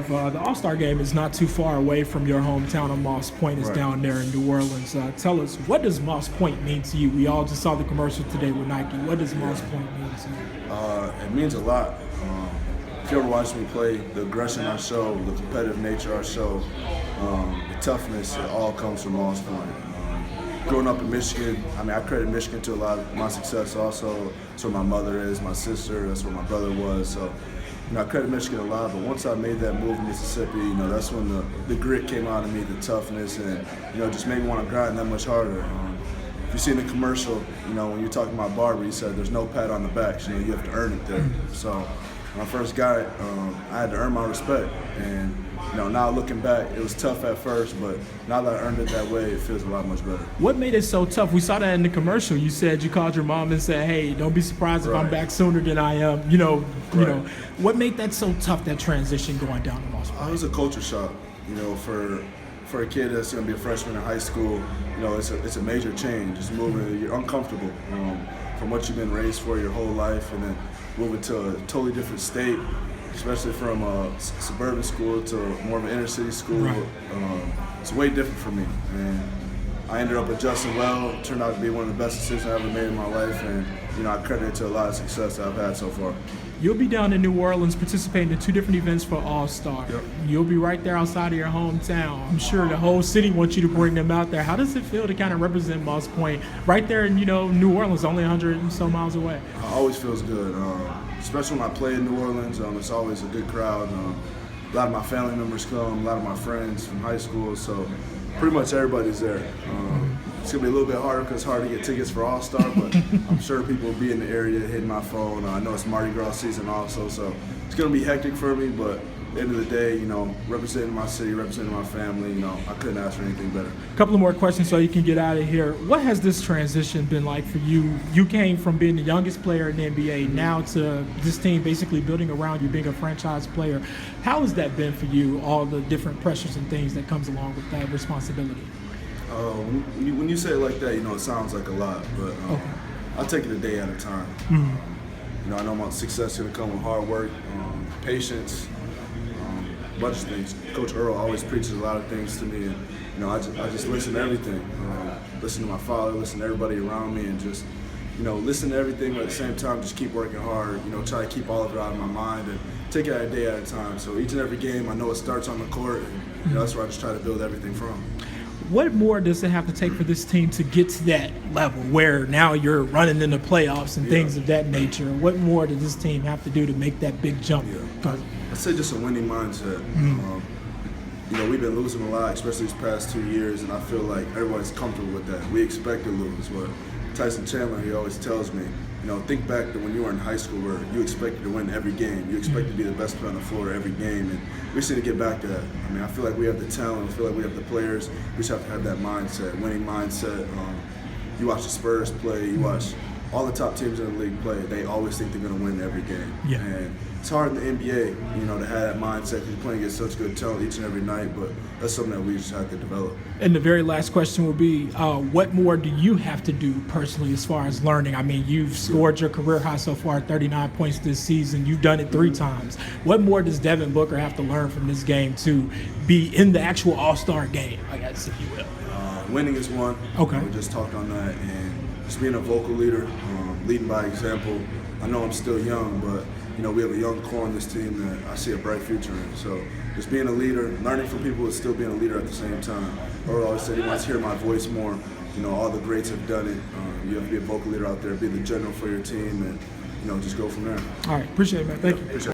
The All-Star game is not too far away from your hometown of Moss Point. It's down there in New Orleans. Tell us, what does Moss Point mean to you? We all just saw the commercial today with Nike. What does Moss Point mean to you? It means a lot. If you ever watch me play, the aggression I show, the competitive nature I show, the toughness, it all comes from Moss Point. Growing up in Michigan, I credit Michigan to a lot of my success also. That's where my mother is, my sister, that's where my brother was. So, I credit Michigan a lot, but once I made that move to Mississippi, that's when the grit came out of me, the toughness, and, just made me want to grind that much harder. If you see in the commercial, when you're talking about Barber, he said there's no pat on the back, you have to earn it there. So when I first got it, I had to earn my respect. And now looking back, it was tough at first, but now that I earned it that way, it feels a lot much better. What made it so tough? We saw that in the commercial. You said you called your mom and said, "Hey, don't be surprised if I'm back sooner than I am." What made that so tough? That transition going down to Moss Point? It was a culture shock. For a kid that's going to be a freshman in high school, it's a major change. It's moving. You're uncomfortable from what you've been raised for your whole life, and then moving to a totally different state, especially from a suburban school to more of an inner city school. It's way different for me, and I ended up adjusting well. It turned out to be one of the best decisions I ever made in my life, and I credit it to a lot of success that I've had so far. You'll be down in New Orleans participating in 2 different events for All-Star. Yep. You'll be right there outside of your hometown. I'm sure the whole city wants you to bring them out there. How does it feel to kind of represent Moss Point right there in New Orleans, only 100 and so miles away? It always feels good, especially when I play in New Orleans. It's always a good crowd. A lot of my family members come, a lot of my friends from high school, so pretty much everybody's there. It's going to be a little bit harder because it's hard to get tickets for All-Star, but I'm sure people will be in the area hitting my phone. I know it's Mardi Gras season also, so it's going to be hectic for me, but at the end of the day, representing my city, representing my family, I couldn't ask for anything better. A couple of more questions so you can get out of here. What has this transition been like for you? You came from being the youngest player in the NBA now to this team basically building around you, being a franchise player. How has that been for you, all the different pressures and things that comes along with that responsibility? When you say it like that, it sounds like a lot, but I'll take it a day at a time. I know my success is going to come with hard work, patience, a bunch of things. Coach Earl always preaches a lot of things to me, and I just listen to everything. Listen to my father, listen to everybody around me, and just listen to everything, but at the same time just keep working hard. Try to keep all of it out of my mind and take it a day at a time. So each and every game, I know it starts on the court, and that's where I just try to build everything from. What more does it have to take for this team to get to that level where now you're running in the playoffs and things of that nature? What more does this team have to do to make that big jump? I'd say just a winning mindset. We've been losing a lot, especially these past 2 years, and I feel like everybody's comfortable with that. We expect to lose. But Tyson Chandler, he always tells me, think back to when you were in high school where you expected to win every game. You expected to be the best player on the floor every game, and we just need to get back to that. I feel like we have the talent. I feel like we have the players. We just have to have that mindset, winning mindset. You watch the Spurs play. You watch all the top teams in the league play. They always think they're going to win every game. Yeah. And it's hard in the NBA, to have that mindset because you're playing against such good talent each and every night, but that's something that we just have to develop. And the very last question will be, what more do you have to do personally as far as learning? You've scored your career high so far, 39 points this season. You've done it 3 times. What more does Devin Booker have to learn from this game to be in the actual All-Star game, I guess, if you will? Winning is one. Okay. We just talked on that, and just being a vocal leader, leading by example. I know I'm still young, but we have a young core on this team that I see a bright future in. So just being a leader, learning from people, and still being a leader at the same time. Earl always said he wants to hear my voice more. All the greats have done it. You have to be a vocal leader out there, be the general for your team, and just go from there. All right, appreciate it, man. Thank you. Appreciate it.